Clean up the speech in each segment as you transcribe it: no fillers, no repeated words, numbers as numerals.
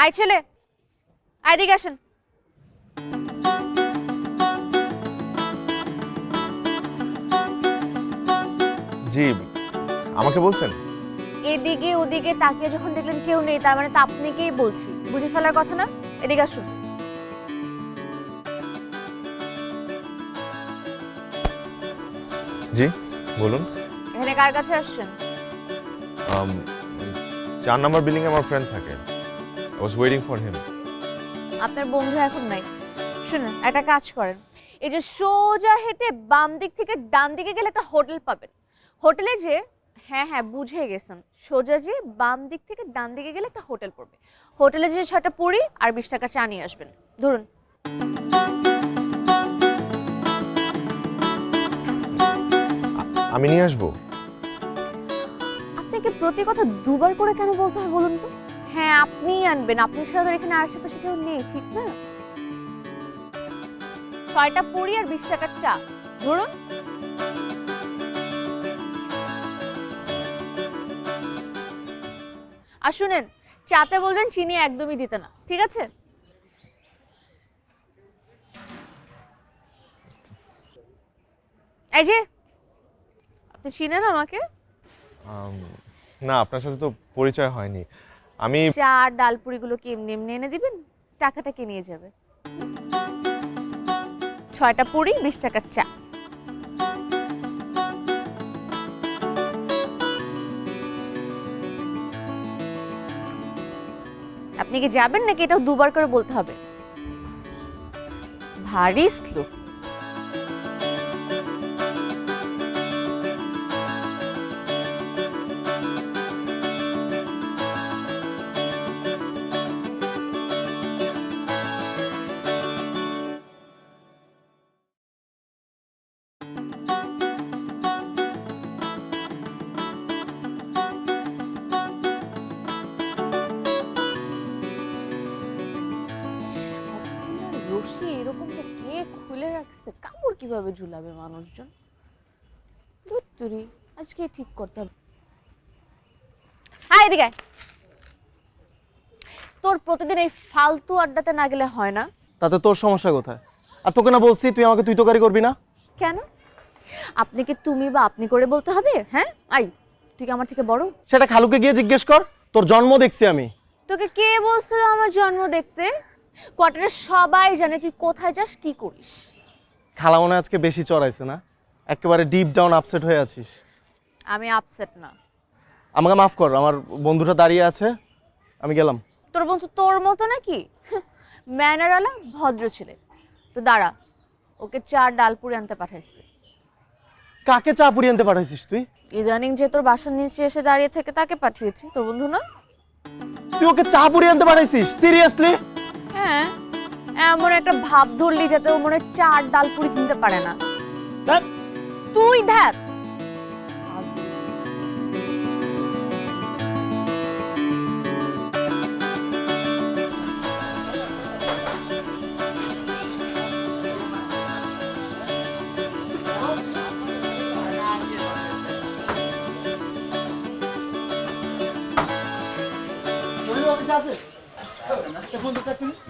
আয় ছেলে, আয় দিকে আসেন। জি, আমাকে বলছেন? এদিকে ওদিকে তাকিয়ে যখন দেখলেন কেউ নেই, তার মানে তো আপনাকেই বলছি, বুঝে ফেলার কথা না। এদিকে আসুন। জি বলুন। এখানে কার কাছে আসছেন? 4 নাম্বার বিল্ডিং এ আমার ফ্রেন্ড থাকে। I was waiting for him. আপনার বন্ধু এখন নাই। শুনুন, একটা কাজ করেন, এই যে সোজা হেঁটে বাম দিক থেকে ডান দিকে গেলে একটা হোটেল পাবেন। হোটেলে যে, হ্যাঁ হ্যাঁ বুঝে গেছেন, সোজা যে বাম দিক থেকে ডান দিকে গেলে একটা হোটেল পড়বে। হোটেলে যে 6টা পুরি আর 20 টাকা চা নিয়ে আসবেন। ধরুন। আমি নিয়ে আসবো? আপনাকে প্রতি কথা দুবার করে কেন বলতে হয় বলুন তো? হ্যাঁ আপনিই আনবেন, আপনি ছাড়া তো এখানে আশেপাশে কেউ নেই, ঠিক না? 6টা পুরি আর 20 টাকার চা ধরুন। আর শুনেন, চাতে বলবেন চিনি একদমই দিতে না, ঠিক আছে? এই যে, আপনি চিনেন আমাকে? না, আপনার সাথে তো পরিচয় হয়নি। আমি চা আর ডালপুরিগুলো কি এমনি এমনি এনে দিবেন? টাকাটা কে নিয়ে যাবে? 6টা পুরি 20 টাকার চা। আপনি কি যাবেন নাকি এটাও দুবার করে বলতে হবে? ভারী স্লো। রশি এরকমটা কে খুলে রাখছে? কাপড় কিভাবে ঝুলাবে মানুষজন? ধুত্তুরি, আজকে ঠিক করতে হবে। হাই এদিকে আয়। তোর প্রতিদিন এই ফালতু আড্ডাতে না গেলে হয় না। তাতে তোর সমস্যা কোথায়? আর তোকে না বলছি তুই আমাকে তুই তোকারি করবি না? কেন? আপনি কি তুমি বা আপনি করে বলতে হবে? হ্যাঁ আই, তুই কি আমার থেকে বড়? সেটা খালুকে গিয়ে জিজ্ঞেস কর, তোর জন্ম দেখছি আমি। তোকে কে বলছিল আমার জন্ম দেখতে? কোয়ার্টারে সবাই জানে তুই কোথায় যাস, কি করিস। খালা মনে হয় আজকে বেশি চড়াইছে না? একেবারে ডিপ ডাউন আপসেট হয়ে আছিস। আমি আপসেট না। আমাকে মাফ কর, আমার বন্ধুটা দাঁড়িয়ে আছে, আমি গেলাম। তোর বন্ধু তোর মতো নাকি? ম্যানারওয়ালা ভদ্র ছেলে। তো দাঁড়া, ওকে চা ডালপুরি আনতে পাঠাইছি। কাকে চা পুরি আনতে পাঠাইছিস তুই? ইদানিং যে তোর বাসার নিচে এসে দাঁড়িয়ে থেকে তাকে পাঠিয়েছি, তোর বন্ধু না? তুই ওকে চা পুরি আনতে পাঠাইছিস? সিরিয়াসলি? হ্যাঁ, এমন একটা ভাব ধরলি যাতে ও মনে হয় চা আর ডালপুরি কিনতে পারে না। তুই দেখ।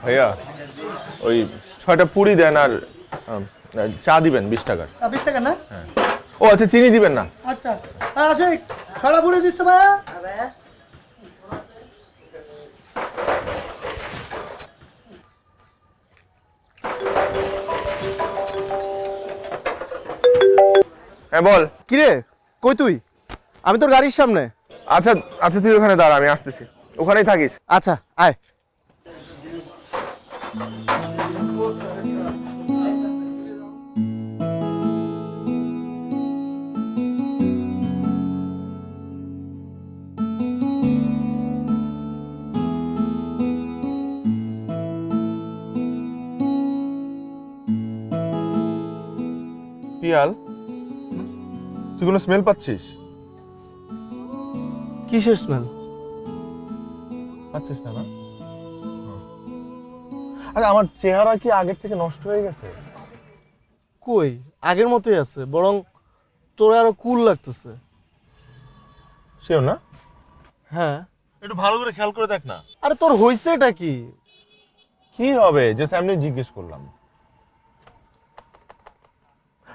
ভাইয়া ওই 6টা পুরি দেন আর চা দিবেন 20 টাকার। 20 টাকা না? হ্যাঁ। ও আচ্ছা, চিনি দিবেন না? আচ্ছা আশিক, ছড়া পুরি দিস তো ভাইয়া। হ্যাঁ বল। কিরে, কই তুই? আমি তোর গাড়ির সামনে। আচ্ছা আচ্ছা, তুই ওখানে দাঁড়া, আমি আসতেছি। ওখানেই থাকিস। আচ্ছা আয়। পিয়াল, তুই কোনো স্মেল পাচ্ছিস? কিসের স্মেল? পাচ্ছিস না? না আচ্ছা, আমার চেহারা কি আগের থেকে নষ্ট হয়ে গেছে? কই, আগের মতোই আছে, বরং তোর আরো কুল লাগতেছে। সেও না? হ্যাঁ। একটু ভালো করে খেয়াল করে দেখ না। আরে তোর হইছেটা কি? কি হবে, যে সামনে জিজ্ঞেস করলাম।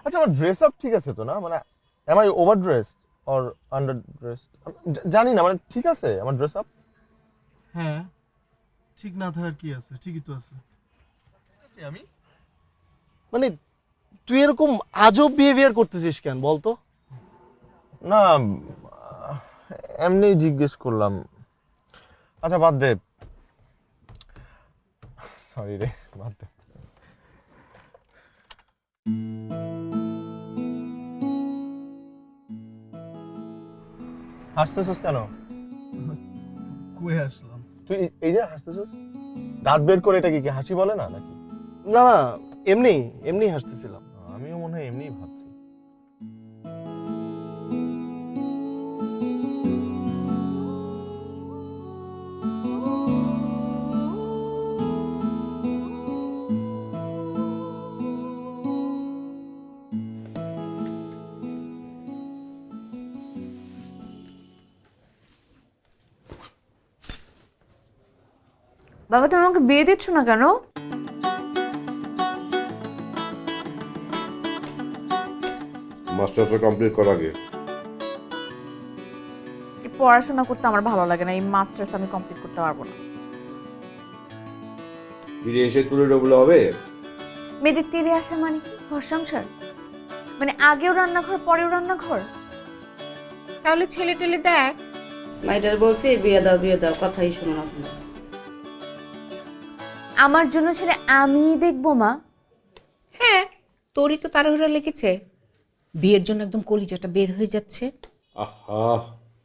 আচ্ছা আমার ড্রেস আপ ঠিক আছে তো না, মানে am I overdressed or underdressed? জানি না, মানে ঠিক আছে আমার ড্রেস আপ? হ্যাঁ, ঠিক না থাকার কি আছে, ঠিকই তো আছে। আমি মানে তুই এরকম আজব বিহেভিয়ার করতেছিস কেন বলতো? না, এমনি জিজ্ঞেস করলাম। আচ্ছা বাদ দে, সরি রে, বাদ দে। হাসতেছিস কেন? কই আসলাম? তুই এই যে হাসতেছিস, দাঁত বের করে, এটা কি কি হাসি বলে না নাকি? না না, এমনি এমনি হাসতেছিলাম। আমিও মনে হয় এমনিই ভাবছি। বাবা তুমি আমাকে বিয়ে দিচ্ছ না কেন? মাস্টার্সটা কমপ্লিট করার আগে। এই পড়াশোনা করতে আমার ভালো লাগে না, এই মাস্টার্স আমি কমপ্লিট করতে পারবো না। ফিরে এসে তুলে ডবলে হবে? মেয়েদের তীরে আসা মানে কি? ঘর সংসার মানে আগেও রান্নাঘর পরেও রান্নাঘর? তাহলে ছেলে টেলে দেখ। মাইডার বলছে বিয়ে দাও কথাই শোনো না তুমি। আমার জন্য ছেলে আমিই দেখবো মা। হ্যাঁ, তোরই তো তাড়াহুড়া লেগেছে, বিয়ের জন্য একদম কলিজাটা বের হয়ে যাচ্ছে। আহা,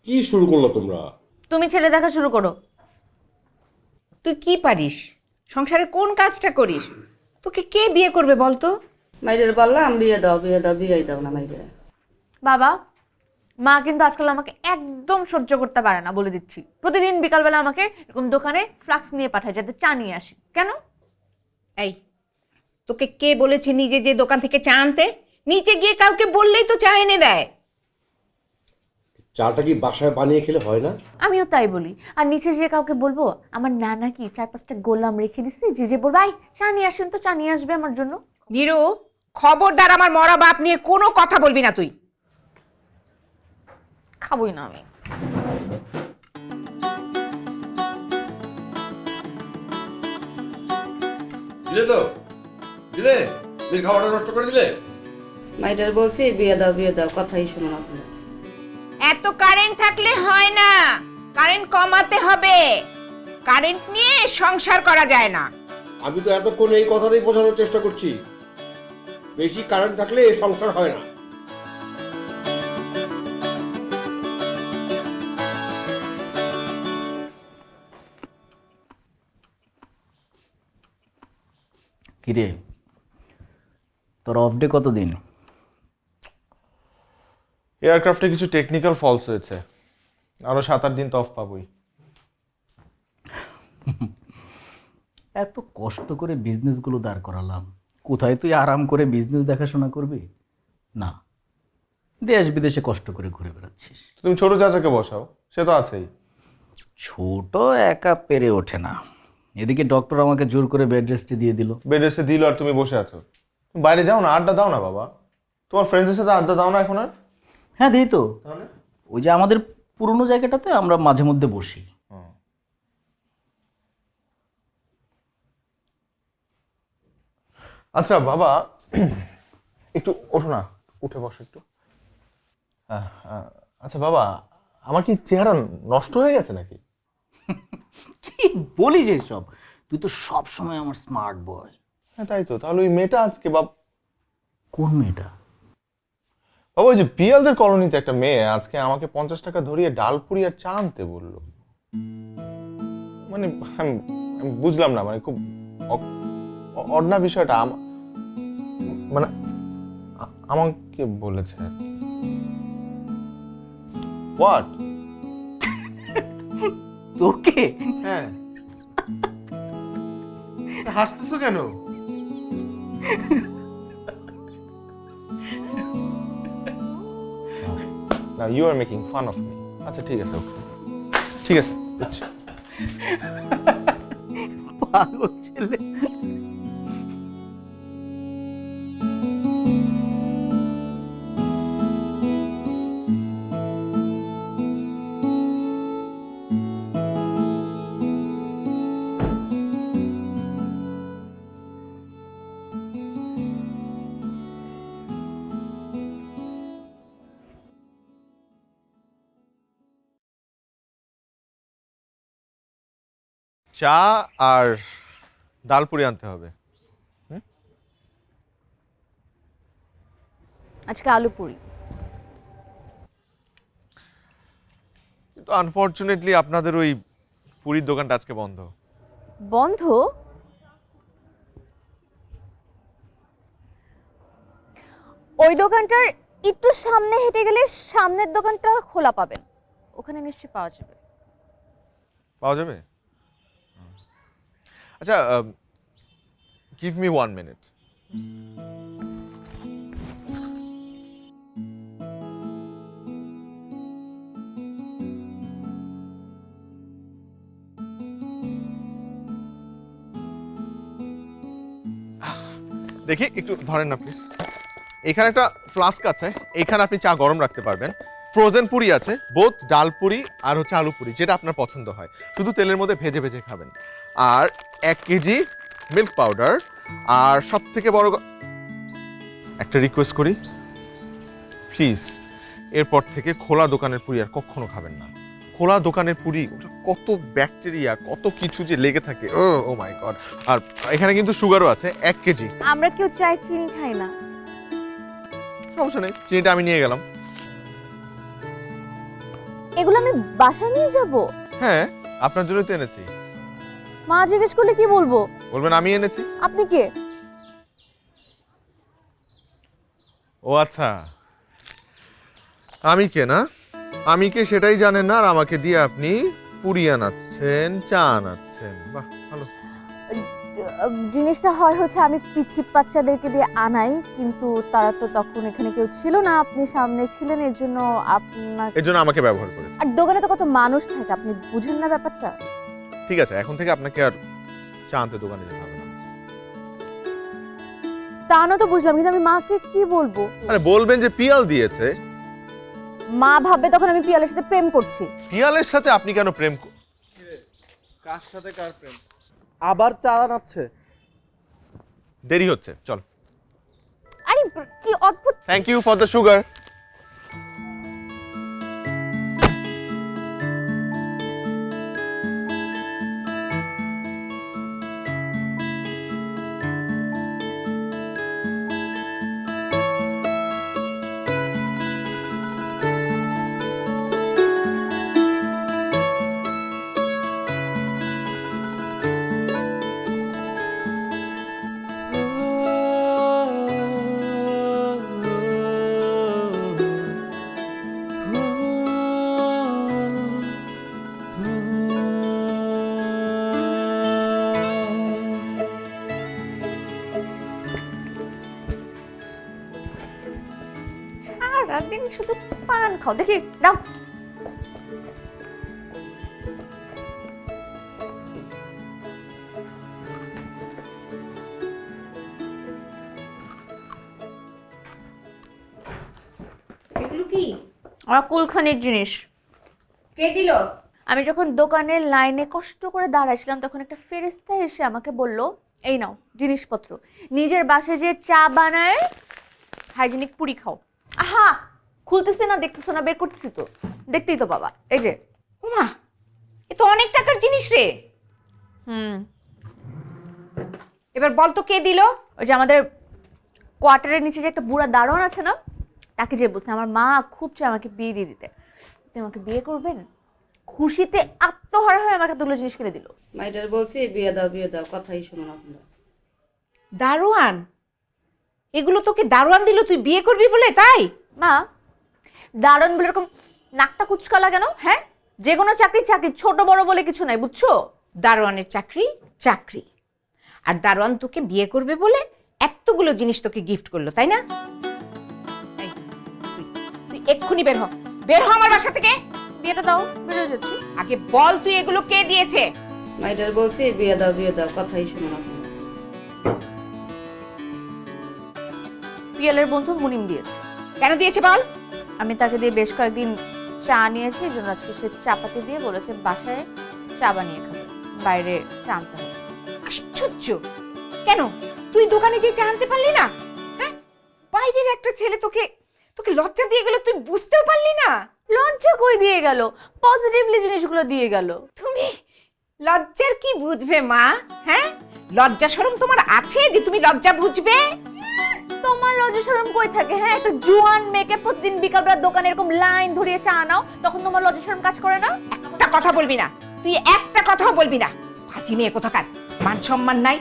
কি শুরু করলো তোমরা? তুমি ছেলে দেখা শুরু করো। তুই কি পারিস, সংসারের কোন কাজটা করিস? তোকে কে বিয়ে করবে বলতো? মাইডার বললাম বিয়ে দাও না মাইডার। বাবা মা কিন্তু আজকাল আমাকে একদম সহ্য করতে পারে না, বলে দিচ্ছি। প্রতিদিন বিকালবেলা আমাকে এরকম দোকানে ফ্লাক্স নিয়ে পাঠায় যাতে চা নিয়ে আসি। কেন? এই, তোকে কে বলেছে নিজে যে দোকান থেকে চা আনতে? নিচে গিয়ে কাউকে বললেই তো চা এনে দেয়। চাটা কি বাসায় বানিয়ে খেলে হয় না? আমিও তাই বলি। আর নিচে যে কাউকে বলবো আমার নানা কি 4-5টা গোলাম রেখে দিচ্ছে, যে বলবো আই চা নিয়ে আসেন, তো চা নিয়ে আসবে আমার জন্য। নিরু, খবরদার আমার মরা বাপ নিয়ে কোনো কথা বলবি না তুই। খাবোই না আমি। দিলে তো দিলে, মেয়ের খাবারটা নষ্ট করে দিলে। মাইডার বলছে বিয়ে দাও কথাই শোনো না তুমি। এত কারেন্ট থাকলে হয় না, কারেন্ট কমাতে হবে। কারেন্ট নিয়ে সংসার করা যায় না। আমি তো এতক্ষণ এই কথাটাই বোঝানোর চেষ্টা করছি, বেশি কারেন্ট থাকলে এ সংসার হয় না। কিরে, তোর অফ ডে কতদিন? এয়ারক্রাফটে কিছু টেকনিক্যাল ফলস হয়েছে, আরো 7-8 দিন তো অফ পাবোই। এত কষ্ট করে বিজনেসগুলো দাঁড় করালাম, কোথায় তুই আরাম করে বিজনেস দেখাশোনা করবি? না, দেশ বিদেশে কষ্ট করে ঘুরে বেড়াচ্ছিস। তুমি ছোট চাচাকে বসাও, সে তো আছেই। ছোট একা পেরে ওঠে না। এদিকে ডক্টর আমাকে জোর করে বেড রেস্টে দিয়ে দিল। বেড রেস্টে দিল আর তুমি বসে আছো। তুমি বাইরে যাও না, আড্ডা দাও না বাবা। তোমার ফ্রেন্ডসের সাথে আড্ডা দাও না এখন আর? হ্যাঁ দিই তো, তাহলে ওই যে আমাদের পুরনো জায়গাটাতে আমরা মাঝে মধ্যে বসি। আচ্ছা বাবা, একটু ওঠো না, উঠে বসো একটু। আচ্ছা বাবা, আমার কি চেহারা নষ্ট হয়ে গেছে নাকি? কি বলিস এসব? তুই তো সব সময় আমার স্মার্ট বয়। হ্যাঁ তাই তো। তাহলে ওই মেয়েটা আজকে কোন মেয়েটা? বাবা ওই যে পিয়ালদের কলোনিতে একটা মেয়ে আজকে আমাকে 50 টাকা ধরিয়ে ডালপুরি আর চা আনতে বললো। মানে আমি বুঝলাম না, মানে খুব অড না বিষয়টা। মানে আমাকে বলেছে। হোয়াট? তোকে? হ্যাঁ। হাসতেছো কেন? Now you are making fun of me. আচ্ছা ঠিক আছে, ঠিক আছে। পাগল ছেলে। চা আর ডালপুরি আনতে হবে। আজকে আলু পুরি। কিন্তু আনফরচুনেটলি আপনাদের ওই পুরীর দোকানটা আজকে বন্ধ। বন্ধ? ওই দোকানটার একটু সামনে হেঁটে গেলে সামনের দোকানটা খোলা পাবেন, ওখানে নিশ্চয়ই পাওয়া যাবে। পাওয়া যাবে? আচ্ছা, গিভ মি 1 মিনিট। দেখি একটু ধরেন না প্লিজ। এখানে একটা ফ্লাস্ক আছে, এখানে আপনি চা গরম রাখতে পারবেন। ফ্রোজেন পুরি আছে, বোথ ডাল পুরি আর হচ্ছে আলু পুরি, যেটা আপনার পছন্দ হয়, শুধু তেলের মধ্যে ভেজে ভেজে খাবেন। আর 1 কেজি মিল্ক পাউডার। আর সব থেকে বড় একটা রিকোয়েস্ট করি, প্লিজ এরপর থেকে খোলা দোকানের পুরি আর কখনো খাবেন না। খোলা দোকানের পুরি, ওটা কত ব্যাকটেরিয়া, কত কিছু যে লেগে থাকে, ও মাই গড। আর এখানে কিন্তু সুগারও আছে 1 কেজি। আমরা কেউ চায় চিনি খাই না। সমস্যা নেই, চিনিটা আমি নিয়ে গেলাম। এগুলো আমি বাসায় নিয়ে যাব? হ্যাঁ, আপনার জন্যই তো এনেছি। মা জিজ্ঞেস করলে কি বলবো? বলবেন আমি এনেছি। আপনি কে? ও আচ্ছা, আমি কে না? আমি কে সেটাই জানেন না, আর আমাকে দিয়ে আপনি পুরি আনাচ্ছেন, চা আনাচ্ছেন। বাহ, ভালো। জিনিসটা হচ্ছে আমি পিচ্ছি বাচ্চাদেরকে দিয়ে আনাই, কিন্তু তারা তো তখন এখানে কেউ ছিল না, আপনি সামনে ছিলেন, এর জন্য আপনার, এর জন্য আমাকে ব্যবহার করেছে। আর দোকানে তো কত মানুষ থাকে, আপনি বুঝেন না ব্যাপারটা। ঠিক আছে, এখন থেকে আপনাকে আর চা আনতে দোকানে যেতে হবে না। তা না তো বুঝলাম, কিন্তু আমি মাকে কি বলবো? আরে বলবেন যে পিয়াল দিয়েছে। মা ভাববে তখন আমি পিয়ালের সাথে প্রেম করছি। পিয়ালের সাথে আপনি কেন প্রেম কার সাথে কার প্রেম? আবার চা আনাচ্ছে। দেরি হচ্ছে, চল। আরে কি অদ্ভুত। Thank you for the sugar. সারাদিন শুধু পান খাও, দেখি দাও। এগুলো কি? আমার কুলখানির জিনিস। কে দিল? আমি যখন দোকানের লাইনে কষ্ট করে দাঁড়াইছিলাম, তখন একটা ফেরেশতা এসে আমাকে বলল, এই নাও জিনিসপত্র, নিজের বাসায় যে চা বানায় হাইজেনিক পুরি খাও। আহা, খুলতেছে না, দেখতেছো না? বের করতেছি তো, দেখতেই তো বাবা, এই যে। ওমা, এ তো অনেক টাকার জিনিস রে। এবার বল তো কে দিল? ওই যে আমাদের কোয়ার্টারের নিচে যে একটা বুড়া দারোয়ান আছে না, তাকে যে বলছে আমার মা খুব চায় আমাকে বিয়ে দিয়ে দিতে, আপনি আমাকে বিয়ে করবেন? খুশিতে আত্মহারা হয়ে আমাকে এতগুলো জিনিস কিনে দিল। মাইটার বলছি বিয়ে দাও, কথাই শুনুন আপনারা। দারোয়ান? এগুলো তোকে দারোয়ান দিল তুই বিয়ে করবি বলে, তাই? মা, দারোয়ান বলে এরকম নাকটা কুচকালা কেন? হ্যাঁ, যে কোনো চাকরি চাকরি, ছোট বড় বলে কিছু নাই, বুঝছো? দারোয়ানের চাকরি চাকরি, আর দারোয়ান তোকে বিয়ে করবে বলে এতগুলো জিনিস তোকে গিফট করলো, তাই না? এই, তুই এক্ষুনি বের হ, বের হ আমার বাসা থেকে। বিয়েটা দাও, বেরোয় যাচ্ছি। আগে বল তুই এগুলো কে দিয়েছে? মাইডার বলছি বিয়ে দাও কথাই শুনুন আপনারা। পিয়ালের বন্ধু মুনিম দিয়েছে। কেন দিয়েছে বল? আমি তাকে দিয়ে বেশ কয়েকদিন চা নিয়েছি, এই জন্য আজকে সে চাপাতি দিয়ে বলেছে বাসায় চা বানিয়ে খাবে, বাইরে চা আনতে হবে। আশ্চর্য! কেন তুই দোকানে যে চা আনতে পারলি না? হ্যাঁ, বাইরের একটা ছেলে তোকে তোকে লজ্জা দিয়ে গেল, তুই বুঝতেও পারলি না? লজ্জা কই দিয়ে গেল, পজিটিভলি জিনিসগুলো দিয়ে গেল। তুমি লজ্জার কি বুঝবে মা? হ্যাঁ, লজ্জা শরম তোমার আছে যে তুমি লজ্জা বুঝবে? তোমার লজ্জা শরম কই থাকে? হ্যাঁ, একটা জোয়ান মেয়েকে প্রতিদিন বিকালবেলা দোকানে এরকম লাইন ধরিয়ে চা আনাও, তখন তোমার লজ্জা শরম কাজ করে না? একটা কথা বলবি না, তুই একটা কথাও বলবি না। পাজি মেয়ে কোথাকার, মান সম্মান নাই।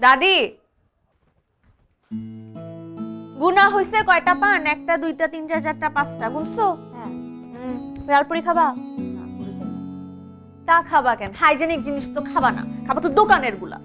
দাদি, গুনা হইছে কয়টা পান? 1টা 2টা 3টা 4টা 5টা গুনছো? হ্যাঁ। লালপুরি খাবা? তা খাবা কেন? হাইজেনিক জিনিস তো খাবা না, খাবা তো দোকানের গুলা।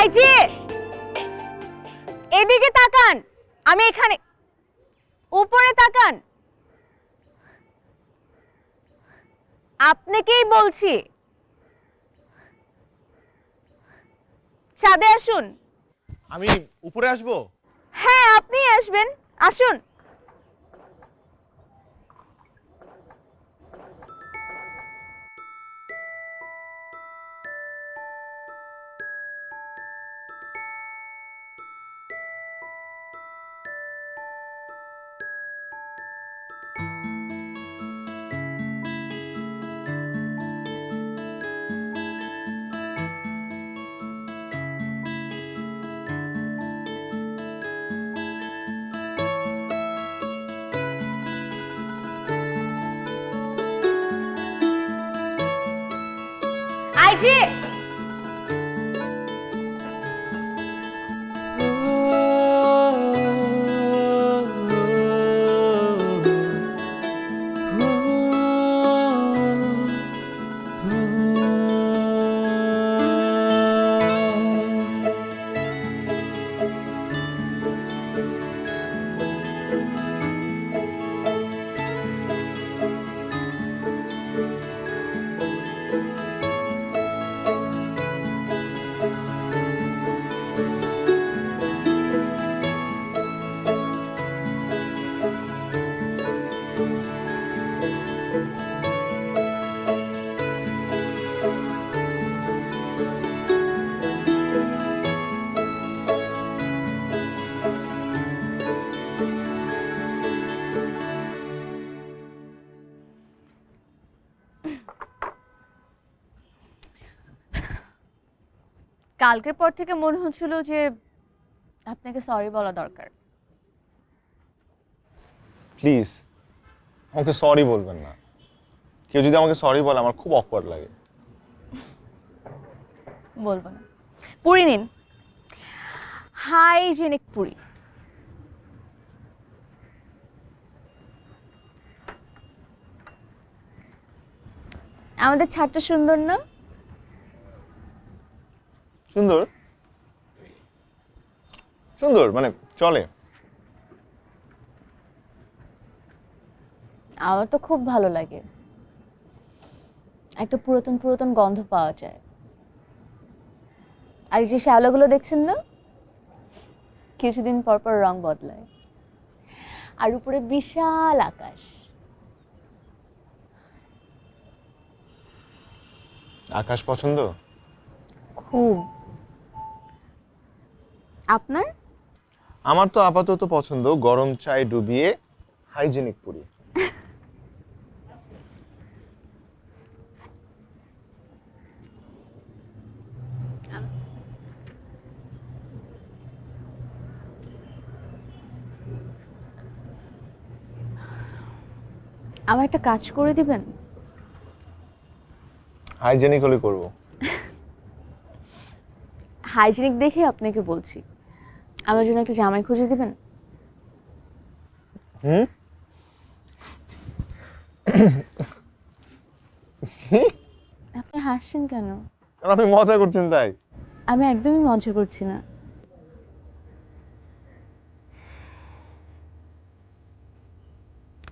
এই যে, এদিকে তাকান, আমি এখানে। উপরে তাকান, আপনাকেই বলছি। ছাদে আসুন। আমি উপরে আসবো? হ্যাঁ, আপনি আসবেন, আসুন। আইজি, কালকের পর থেকে মনে হচ্ছিল যে আপনাকে সরি বলা দরকার। প্লিজ আমাকে সরি বলবেন না। কেউ যদি আমাকে সরি বলে আমার খুব অকওয়ার্ড লাগে। বলবো না। পুরি নিন, হাইজেনিক পুরি। আমাদের ছাদটা সুন্দর না? সুন্দর সুন্দর মানে চলে। আমার তো খুব ভালো লাগে, একটা পুরাতন পুরাতন গন্ধ পাওয়া যায়। আর এই যে শ্যাওলাগুলো দেখছেন না, কিছুদিন পর পর রং বদলায়। আর উপরে বিশাল আকাশ। আকাশ পছন্দ? খুব। আপনার? আমার তো আপাতত পছন্দ গরম চায় ডুবিয়ে হাইজেনিক পুরি। আমার একটা কাজ করে দিবেন? হাইজেনিক হলে করব। হাইজেনিক দেখে আপনাকে বলছি, আমার জন্য একটা জামাই খুঁজে দিবেন? হুম? আপনি হাসছেন কেন? কারণ আপনি মজা করছেন তাই। আমি একদমই মজা করছি না।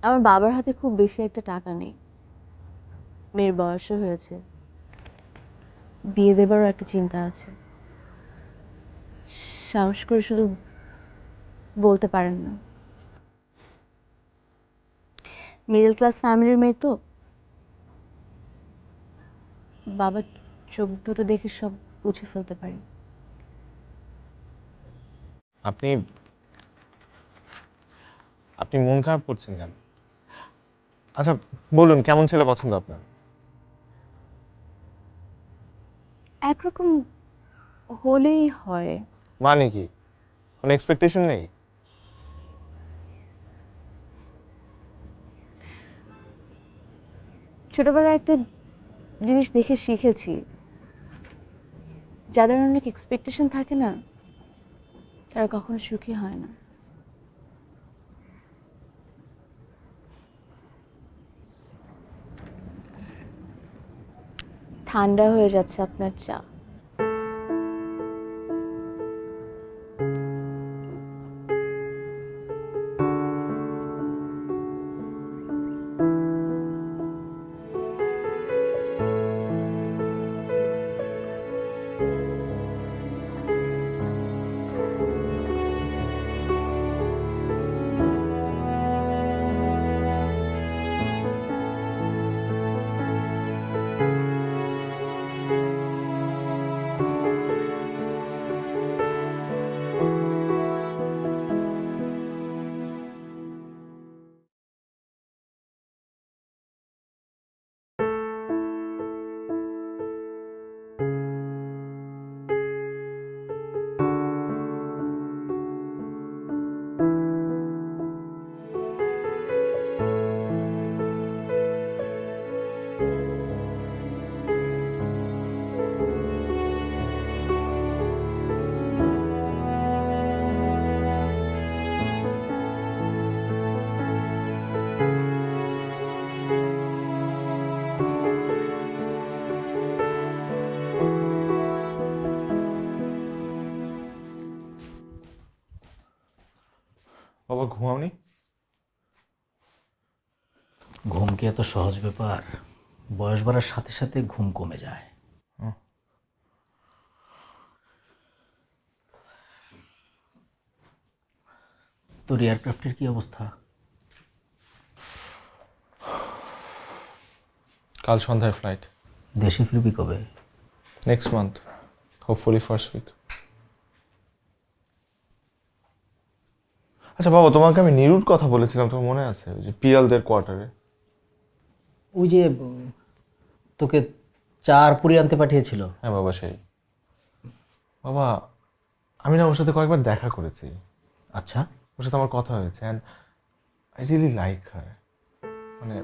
আমার বাবার হাতে খুব বেশি একটা টাকা নেই, মেয়ের বয়সও হয়েছে, বিয়ে দেবারও একটা চিন্তা আছে। সাহস করে শুধু বলতে পারেন না। মিডল ক্লাস ফ্যামিলির মেয়ে তো, বাবার চোখ দুটো দেখে সব বুঝে ফেলতে পারি। আপনি আপনি মন খারাপ করছেন কেন? আচ্ছা বলুন কেমন ছেলে পছন্দ আপনার? একরকম হলেই হয়। মানে কি কোনো এক্সপেকটেশন নেই? ছোটবেলায় একটা জিনিস দেখে শিখেছি, যাদের অনেক এক্সপেকটেশন থাকে না, তারা কখনো সুখী হয় না। ঠান্ডা হয়ে যাচ্ছে আপনার চা। বাবা ঘুমাওনি? ঘুম কি এত সহজ ব্যাপার? বয়স বাড়ার সাথে সাথে ঘুম কমে যায়। তোর এয়ারক্রাফটের কি অবস্থা? কাল সন্ধ্যায় ফ্লাইট। দেশে ফিরবি কবে? Next month, hopefully first week. আচ্ছা বাবা তোমাকে আমি নিরুর কথা বলেছিলাম, তোমার মনে আছে? ওই যে পিয়ালদের কোয়ার্টারে। ওই যে তোকে চার পুরি আনতে পাঠিয়েছিল। হ্যাঁ বাবা সেই। বাবা, আমি না ওর সাথে কয়েকবার দেখা করেছি, আচ্ছা, ওর সাথে আমার কথা হয়েছে, and I really like her. মানে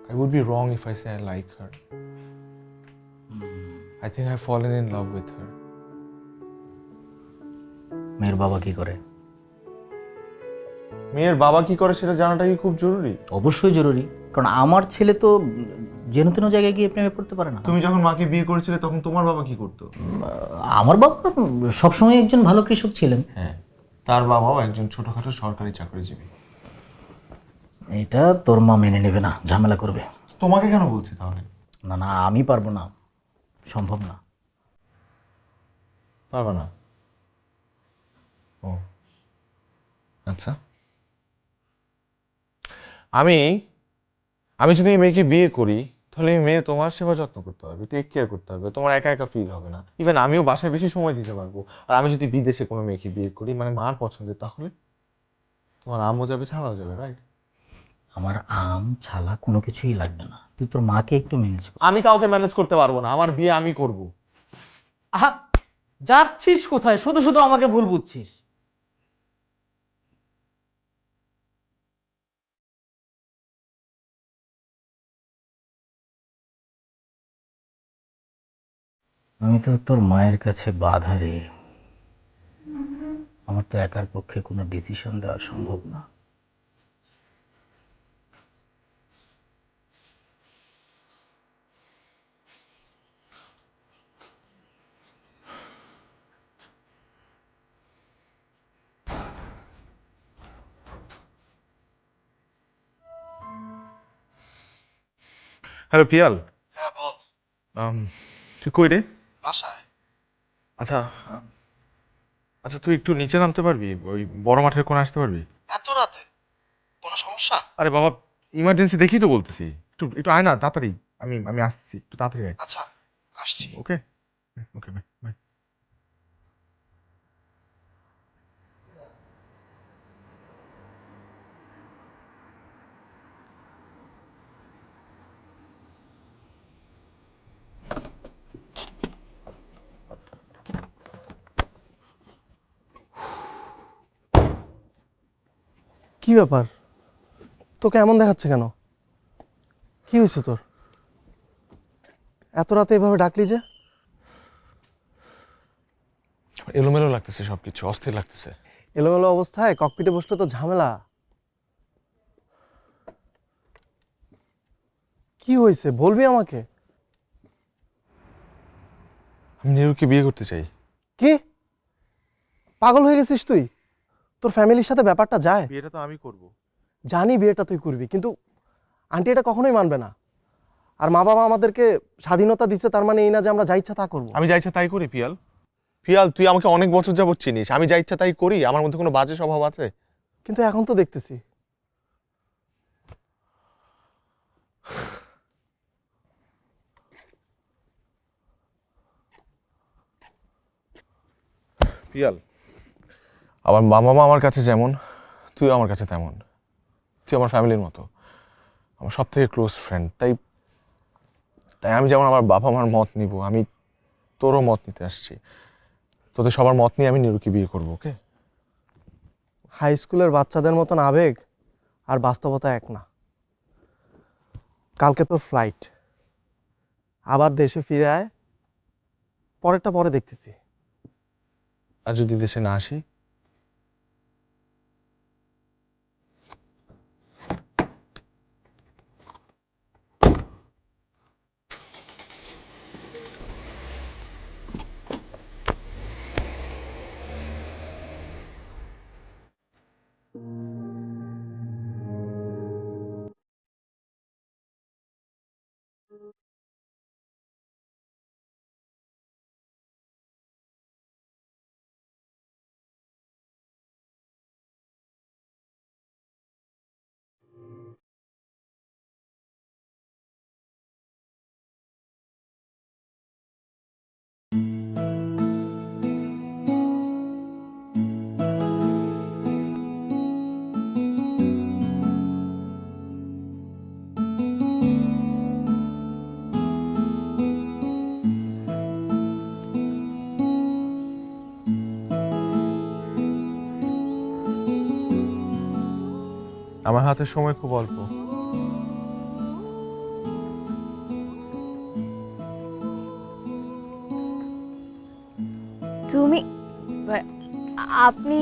I would be wrong if I say I like her. I think I fallen in love with her. মেয়ের বাবা কি করে? মেয়ের বাবা কি করে সেটা জানাটা কি খুব জরুরি? অবশ্যই জরুরি, কারণ আমার ছেলে তো যেন তেন জায়গায় গিয়ে প্রেমে পড়তে পারে না। তুমি যখন মাকে বিয়ে করেছিলে তখন তোমার বাবা কি করতো? আমার বাবা সবসময় একজন ভালো কৃষক ছিলেন। হ্যাঁ, তার বাবাও একজন ছোটখাটো সরকারি চাকরিজীবী। এটা তোর মা মেনে নেবে না, ঝামেলা করবে। তোমাকে কেন বলছি তাহলে? না না, আমি পারবো না, সম্ভব না। পারবে না? ও আচ্ছা। আমি আমি যদি এই মেয়েকে বিয়ে করি তাহলে এই মেয়ে তোমার সেবা যত্ন করতে পারবে, টেক কেয়ার করতে পারবে, তোমার একা একা ফিল হবে না। ইভেন আমিও বাসায় বেশি সময় দিতে পারবো। আর আমি যদি বিদেশে কোনো মেয়েকে বিয়ে করি, মানে মার পছন্দের, তাহলে তোমার আমও যাবে, ছাড়াও যাবে, রাইট? আমার আম ছালা কোনো কিছুই লাগবে না, তুই তোর মাকে একটু ম্যানেজ কর। আমি কাউকে ম্যানেজ করতে পারবো না, আমার বিয়ে আমি করব। আহা, যাচ্ছিস কোথায়? শুধু শুধু আমাকে ভুল বুঝছিস। আমি তো তোর মায়ের কাছে বাধা রে, আমার তো একার পক্ষে কোনো ডিসিশন দেওয়া সম্ভব না। হ্যালো পিয়াল। হ্যাঁ বল। তুই কই রে? বাসায়। আচ্ছা, আচ্ছা তুই একটু নিচে নামতে পারবি, ওই বড় মাঠের কোণে আসতে পারবি? এত রাতে কোনো সমস্যা? আরে বাবা, ইমার্জেন্সি দেখি তো বলতেছি, একটু একটু আয় না তাড়াতাড়ি। আমি আসছি, একটু তাড়াতাড়ি আয়। আচ্ছা, আসছি। ওকে, ওকে, বাই বাই। কি ব্যাপার, তোকে এমন দেখাচ্ছে কেন? কি হয়েছে তোর? এত রাতে এভাবে ডাকলি যে? এলোমেলো লাগতেছে, সবকিছু অস্থির লাগতেছে। এলোমেলো অবস্থায় ককপিটে বসলে তো ঝামেলা। কি হয়েছে বলবি আমাকে? আমি নিরুকে বিয়ে করতে চাই। কি পাগল হয়ে গেছিস তুই? তোর ফ্যামিলির সাথে ব্যাপারটা যায়? বিয়েটা তো আমি করব। জানি বিয়েটা তুই করবি, কিন্তু আন্টি এটা কখনোই মানবে না। আর মা বাবা আমাদেরকে স্বাধীনতা দিচ্ছে, তার মানে এই না যে আমরা যা ইচ্ছা তা করবো। আমি যা ইচ্ছা তাই করি পিয়াল। পিয়াল, তুই আমাকে অনেক বছর যাবত চিনিস, আমি যা ইচ্ছা তাই করি? আমার মধ্যে কোনো বাজে স্বভাব আছে? কিন্তু এখন তো দেখতেছি। পিয়াল, আমার বাবা মা আমার কাছে যেমন, তুই আমার কাছে তেমন। তুই আমার ফ্যামিলির মতো, আমার সব থেকে ক্লোজ ফ্রেন্ড। তাই তাই আমি যেমন আমার বাবা মার মত নিব, আমি তোরও মত নিতে আসছি। তোদের সবার মত নিয়ে আমি নিরুকে বিয়ে করবো, ওকে? হাই স্কুলের বাচ্চাদের মতন আবেগ আর বাস্তবতা এক না। কালকে তো ফ্লাইট, আবার দেশে ফিরে আয়, পরেরটা পরে দেখতেছি। আর যদি দেশে না আসি? আমার হাতে সময় খুব অল্প। তুমি আপনি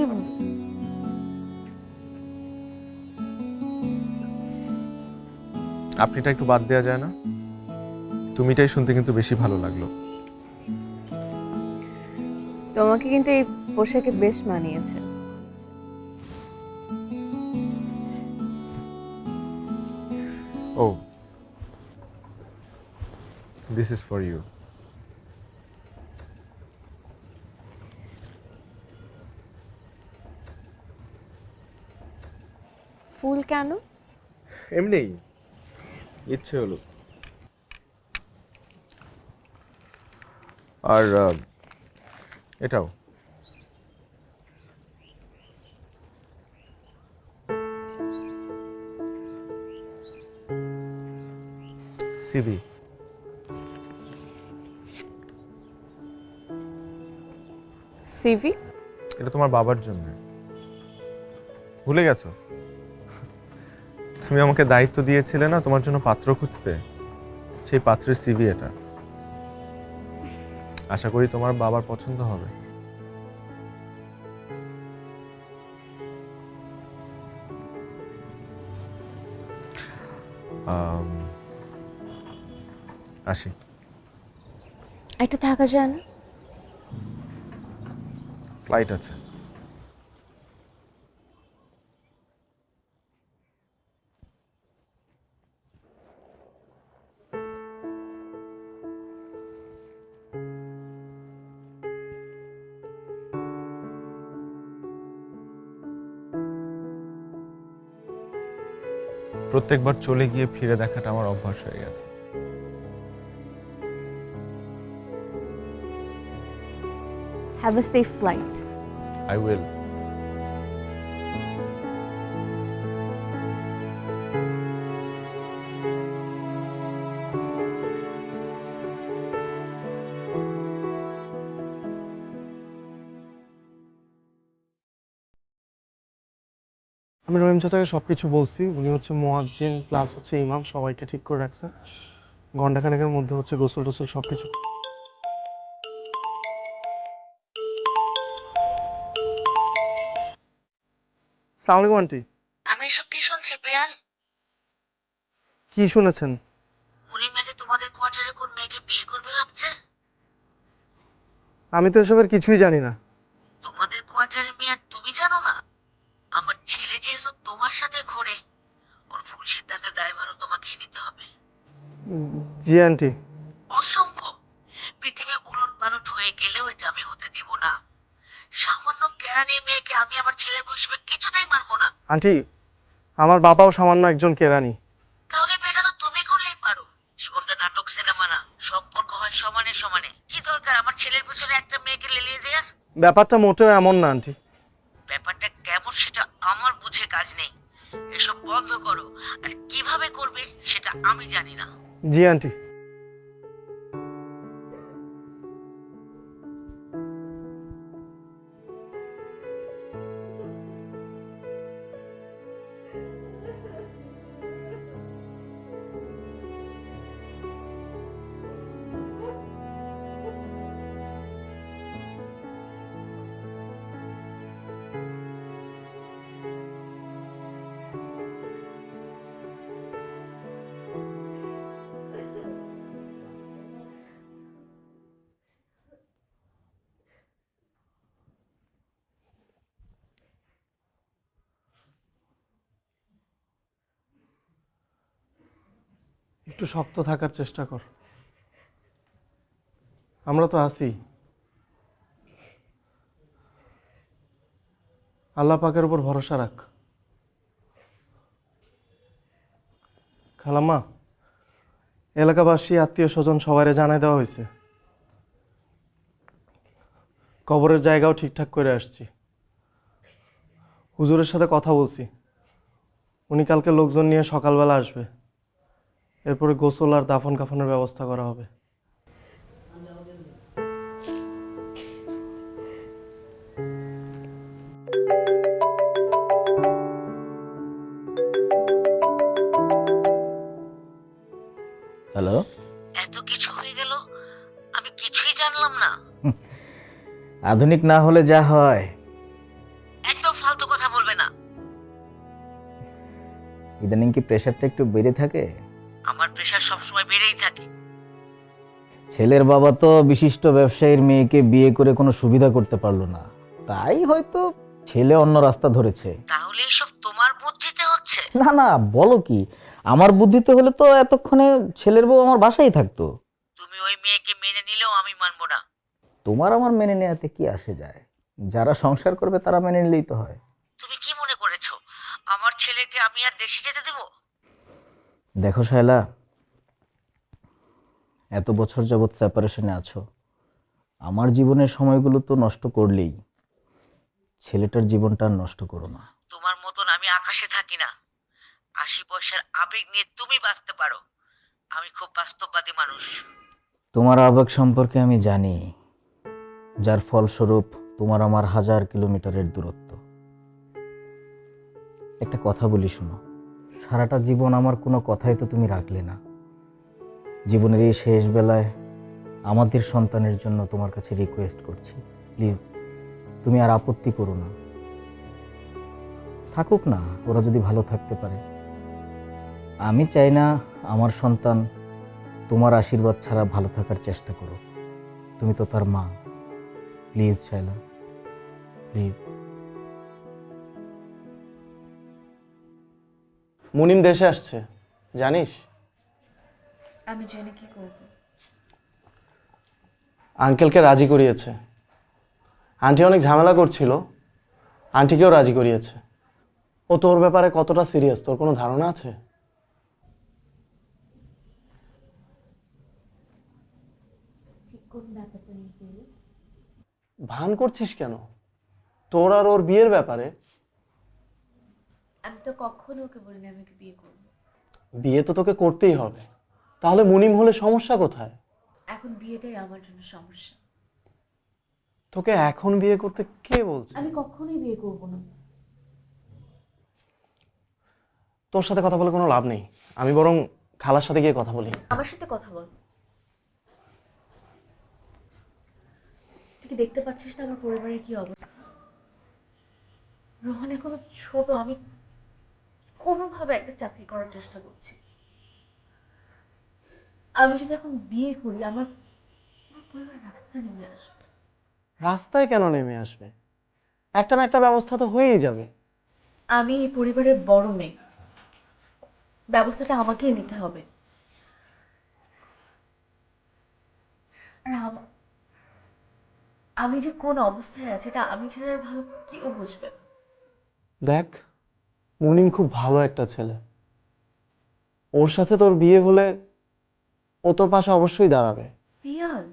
আপনিটা একটু বাদ দেওয়া যায় না? তুমিটাই শুনতে কিন্তু বেশি ভালো লাগলো। তোমাকে কিন্তু এই পোশাকে বেশ মানিয়েছে। ও, দিস ইজ ফর ইউ। ফুল কেন? এমনি ইচ্ছে হলো। আর এটাও। সিভি। সিভি? এটা তোমার বাবার জন্য। ভুলে গেছো? তুমি আমাকে দায়িত্ব দিয়েছিলে না তোমার জন্য পাত্র খুঁজতে, সেই পাত্রের সিভি এটা। আশা করি তোমার বাবার পছন্দ হবে। আসি। একটু থাকা যায় না? ফ্লাইট আছে। প্রত্যেকবার চলে গিয়ে ফিরে দেখাটা আমার অভ্যাস হয়ে গেছে। Have a safe flight. I will. আমি রহিম চাচাকে সবকিছু বলছি, উনি হচ্ছে মুয়াজ্জিন প্লাস হচ্ছে ইমাম, সবাইকে ঠিক করে রাখছে। ঘন্টাখানেকের মধ্যে হচ্ছে গোসল টোসল সবকিছু। আসসালামু আলাইকুম আন্টি। আমি এসব কি শুনছি প্রিয়াল? কি শুনেছেন? উনি নাকি তোমাদের কোয়ার্টারে কোন মেয়েকে বিয়ে করবে ভাবছে। আমি তো এসবের কিছুই জানি না। তোমাদের কোয়ার্টারের মেয়ে আর তুমি জানো না? আমার ছেলে যেহেতু তোমার সাথে ঘোরে, ওর ভুল সিদ্ধান্তের দায়ভারও তোমাকেই নিতে হবে। জি আন্টি। অসম্ভব। পৃথিবী উলট পালট হয়ে গেলেও এটা আমি হতে দিব না। সামান্য কেরানির মেয়েকে আমি আমার ছেলের বয়সে কিছুতেই মানবো না। আন্টি, আমার বাবাও সামান্য একজন কেরানি। তাহলে বিয়েটা তো তুমি করলেই পারো। জীবনটা নাটক সিনেমা না, সম্পর্ক হয় সমানে সমানে। কি দরকার আমার ছেলের পেছনে একটা মেয়েকে লেলিয়ে দেওয়ার? ব্যাপারটা মোটেও এমন না আন্টি। ব্যাপারটা কেমন সেটা আমার বুঝে কাজ নেই। এসব বন্ধ করো, আর কিভাবে করবে সেটা আমি জানি না। জি আন্টি। একটু শক্ত থাকার চেষ্টা কর, আমরা তো আছি। আল্লাহ পাকের উপর ভরসা রাখ। খালাম্মা, এলাকাবাসী আত্মীয় স্বজন সবাইরে জানাই দেওয়া হয়েছে। কবরের জায়গাও ঠিকঠাক করে আসছি। হুজুরের সাথে কথা বলছি, উনি কালকে লোকজন নিয়ে সকালবেলা আসবে। এরপরে গোসল আর দাফন কাফনের ব্যবস্থা করা হবে। বুঝলাম না। আধুনিক না হলে যা হয়। একদম ফালতু কথা বলবে না। ইদানিং কি প্রেশারটা একটু বেড়ে থাকে? আমার প্রেশার সবসময় বেড়েই থাকে। ছেলের বাবা তো বিশিষ্ট ব্যবসায়ীর মেয়েকে বিয়ে করে কোনো সুবিধা করতে পারলো না, তাই হয়তো ছেলে অন্য রাস্তা ধরেছে। তাহলে এসব তোমার বুদ্ধিতে হচ্ছে? না না, বলো কি, আমার বুদ্ধিতে হলে তো এতক্ষণে ছেলের বউ আমার বাসায় থাকতো। তুমি ওই মেয়েকে মেনে নিলেও আমি মানবো না। তোমার আমার মেনে নেওয়াতে কি আসে যায়? যারা সংসার করবে তারা মেনে নিলেই তো হয়। তুমি কি মনে করেছো আমার ছেলেকে আমি আর দেশে যেতে দেব? দেখো শায়লা, এত বছর যাবৎ সেপারেশনে আছো, আমার জীবনের সময়গুলো তো নষ্ট করলেই, ছেলেটার জীবনটা আর নষ্ট করো না। তোমার মতন আমি আকাশে থাকি না। 80 পয়সার আবেগ নিয়ে তুমি বাঁচতে পারো, আমি খুব বাস্তববাদী মানুষ। তোমার আবেগ সম্পর্কে আমি জানি, যার ফলস্বরূপ তোমার আমার 1000 কিলোমিটারের দূরত্ব। একটা কথা বলি শোনো, সারাটা জীবন আমার কোনো কথাই তো তুমি রাখলে না। জীবনের এই শেষ বেলায় আমাদের সন্তানের জন্য তোমার কাছে রিকোয়েস্ট করছি, প্লিজ তুমি আর আপত্তি করো না। থাকুক না, ওরা যদি ভালো থাকতে পারে। আমি চাই না আমার সন্তান তোমার আশীর্বাদ ছাড়া ভালো থাকার চেষ্টা করো। তুমি তো তার মা। Please Shaila, please. মুনিম দেশে আসছে, জানিস? আমি জেনে কি করব? আঙ্কেলকে রাজি করিয়েছে। আন্টি অনেক ঝামেলা করছিল, আন্টিকেও রাজি করিয়েছে। ও তোর ব্যাপারে কতটা সিরিয়াস তোর কোনো ধারণা আছে? ভান করছিস কেন? তোর আর ওর বিয়ের ব্যাপারে। আমি তো কখনো ওকে বলিনি আমি ওকে বিয়ে করব। বিয়ে তো তোকে করতেই হবে, তাহলে মুনিম হলে সমস্যা কোথায়? এখন বিয়েটাই আমার জন্য সমস্যা। তোকে এখন বিয়ে করতে কে বলছে? আমি কখনোই বিয়ে করব না। তোর সাথে কথা বলে কোনো লাভ নেই, আমি বরং খালার সাথে গিয়ে কথা বলি। আমার সাথে কথা বল। তুই কি দেখতে পাচ্ছিস না আমার পরিবারের কি অবস্থা? রোহন এখনো ছোট, আমি কোনোভাবে একটা চাকরি করার চেষ্টা করছি। আমি যদি এখন বিয়ে করি আমার পরিবার রাস্তায় নেমে আসবে। রাস্তায় কেন নেমে আসবে? একটা না একটা ব্যবস্থা তো হয়েই যাবে। আমি এই পরিবারের বড় মেয়ে, ব্যবস্থাটা আমাকেই নিতে হবে। আর আমি যে কোন অবস্থায় আছি এটা আমি ছাড়া আর ভালো কেউ বুঝবে না। দেখ, মুনিম খুব ভালো একটা ছেলে, ওর সাথে তোর বিয়ে হলে ও তোর পাশে অবশ্যই দাঁড়াবে। পিয়াল,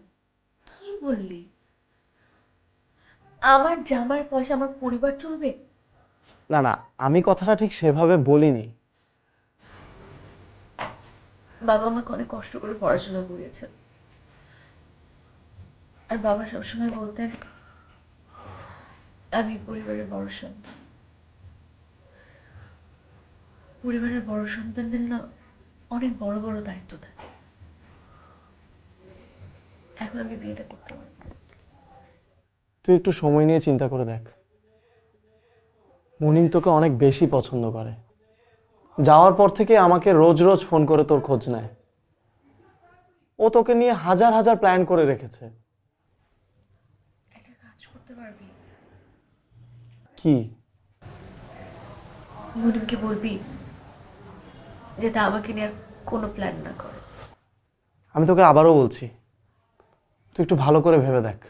কি বললি? আমার জামার পয়সা আমার পরিবার চলবে? না না, আমি কথাটা ঠিক সেভাবে বলিনি। বাবা আমাকে অনেক কষ্ট করে পড়াশোনা করিয়েছে, আর বাবা সবসময় বলতেন আমি পরিবারের বড় সন্তান। পরিবারের বড় সন্তানদের না অনেক বড় বড় দায়িত্ব থাকে। এখন আমি বিয়েটা করতে পারবো না। তুই একটু সময় নিয়ে চিন্তা করে দেখ। মুনিম তোকে অনেক বেশি পছন্দ করে, যাওয়ার পর থেকে আমাকে রোজ রোজ ফোন করে তোর খোঁজ নেয়। ও তোকে নিয়ে হাজার হাজার প্ল্যান করে রেখেছে। একটা কাজ করতে পারবি? কি? মুনিমকে বলবি যাতে আমাকে নিয়ে আর কোনো প্ল্যান না করে। আমি তোকে আবারও বলছি, তুই একটু ভালো করে ভেবে দেখ।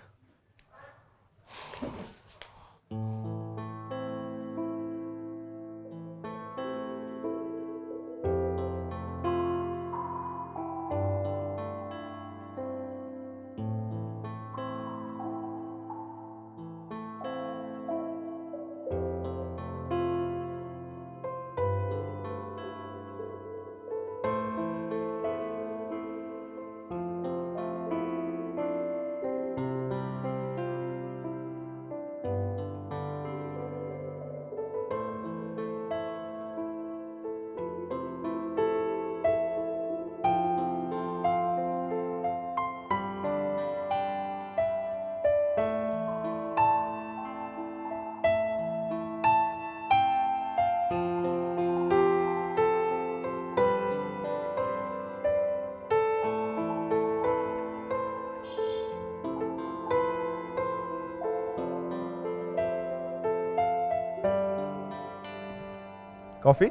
কফি?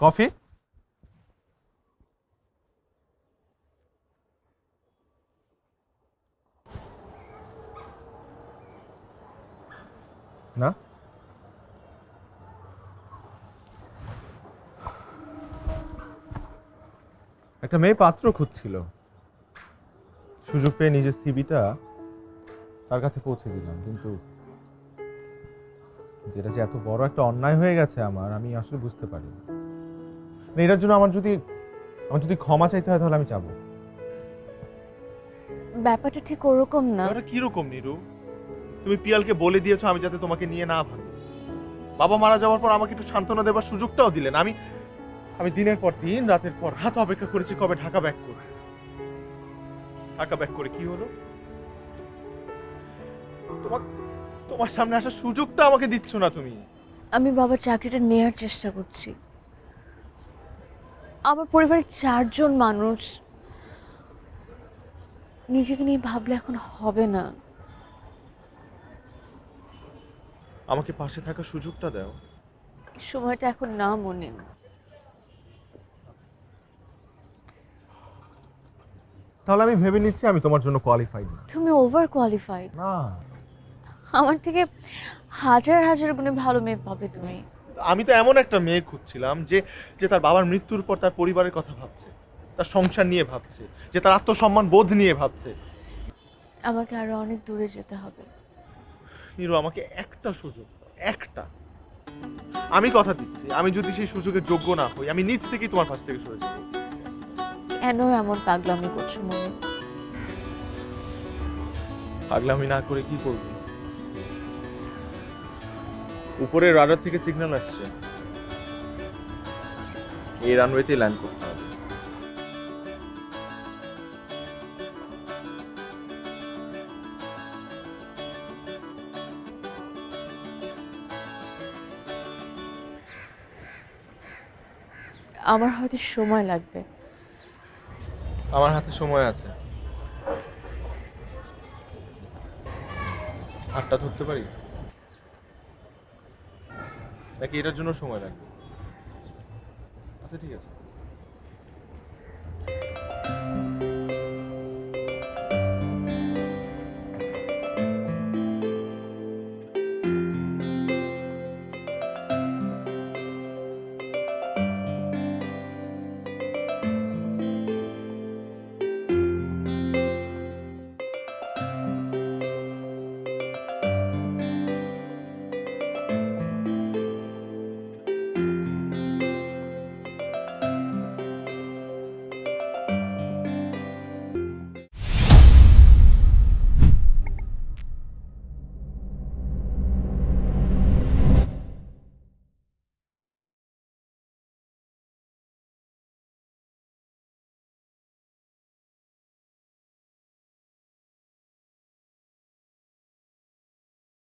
কফি? না? একটা মেয়ে পাত্র খুঁজছিল, সুযোগ পেয়ে নিজের সিভিটা তার কাছে পৌঁছে দিলাম, কিন্তু যেটা যে এত বড় একটা অন্যায় হয়ে গেছে আমার, আমি আসলে বুঝতে পারি না। এটার জন্য আমার যদি ক্ষমা চাইতে হয় তাহলে আমি চাবো। ব্যাপারটা ঠিক ওরকম না। এটা কি রকম নিরু? তুমি পিয়ালকে বলে দিয়েছো আমি যাতে তোমাকে নিয়ে না ভাবি। বাবা মারা যাওয়ার পর আমাকে একটু সান্ত্বনা দেবার সুযোগটাও দিলেন। আমি দিনের পর দিন রাতের পর রাত অপেক্ষা করেছি কবে ঢাকা ব্যাক করবে। ঢাকা ব্যাক করে কি হলো? তোমার সামনে আসার সুযোগটা আমাকে দিচ্ছ না তুমি। আমি বাবার চাকরিটা নেয়ার চেষ্টা করছি। আমার পরিবারের 4 জন মানুষ, নিজেকে নিয়ে ভাবলে এখন হবে না। আমাকে পাশে থাকার সুযোগটা দাও। সময়টা এখন না মনে। তাহলে আমি ভেবে নিচ্ছি আমি তোমার জন্য কোয়ালিফাইড না। তুমি ওভার কোয়ালিফাইড। না, আমার থেকে হাজার হাজার গুণে ভালো মেয়ে পাবে তুমি। আমি তো এমন একটা মেয়ে খুঁজছিলাম যে তার বাবার মৃত্যুর পর তার পরিবারের কথা ভাবছে, তার সংসার নিয়ে ভাবছে, যে তার আত্মসম্মান বোধ নিয়ে ভাবছে। আমাকে আরো অনেক দূরে যেতে হবে। নিরু, আমাকে একটা সুযোগ দাও, একটা। আমি কথা দিচ্ছি, আমি যদি সেই সুযোগের যোগ্য না হই, আমি নিজ থেকেই তোমার পাশ থেকে সরে যাব। কেন এমন পাগলামি করছো মনে? পাগলামি না করে কি করব? উপরে রাডার থেকে সিগন্যাল আসছে, এই রানওয়েতে ল্যান্ড করতে হবে। আমার হয়তো সময় লাগবে। আমার হাতে সময় আছে। হাতটা ধরতে পারি নাকি এটার জন্য সময় লাগবে? আচ্ছা ঠিক আছে।